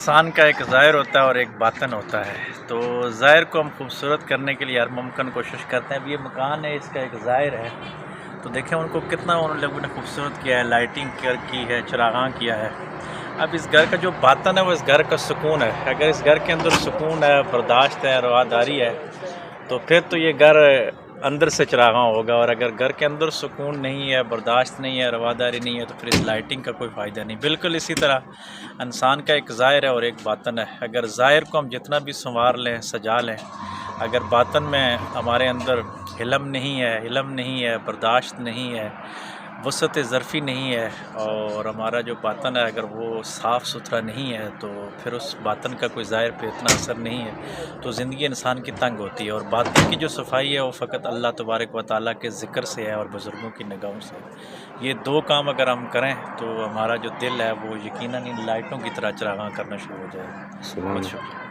इंसान का एक ज़ाहिर होता है और एक बातन होता है। तो ज़ाहिर को हम खूबसूरत करने के लिए हर मुमकिन कोशिश करते हैं। अब ये मकान है, इसका एक ज़ाहिर है, तो देखें उनको कितना उन लोगों ने खूबसूरत किया है, लाइटिंग की है, चरागां किया है। अब इस घर का जो बातन है वो इस घर का सुकून है। अगर इस घर के अंदर सुकून है, बर्दाश्त है, रवादारी है, तो फिर तो ये घर अंदर से चरागां होगा। और अगर घर के अंदर सुकून नहीं है, बर्दाश्त नहीं है, रवादारी नहीं है, तो फिर इस लाइटिंग का कोई फ़ायदा नहीं। बिल्कुल इसी तरह इंसान का एक ज़ाहिर है और एक बातन है। अगर ज़ाहिर को हम जितना भी संवार लें, सजा लें, अगर बातन में हमारे अंदर हिलम नहीं है, इल्म नहीं है, बर्दाश्त नहीं है, वसअत ज़र्फ़ी नहीं है, और हमारा जो बातन है अगर वो साफ़ सुथरा नहीं है, तो फिर उस बातन का कोई ज़ाहिर पे इतना असर नहीं है। तो ज़िंदगी इंसान की तंग होती है। और बातिन की जो सफाई है वो फ़कत अल्लाह तबारक व तआला के ज़िक्र से है और बुज़ुर्गों की निगाहों से। ये दो काम अगर हम करें तो हमारा जो दिल है वो यकीनन इन लाइटों की तरह चरागां करना शुरू हो जाएगा। सुभान बहुत अल्लाह। शुक्रिया।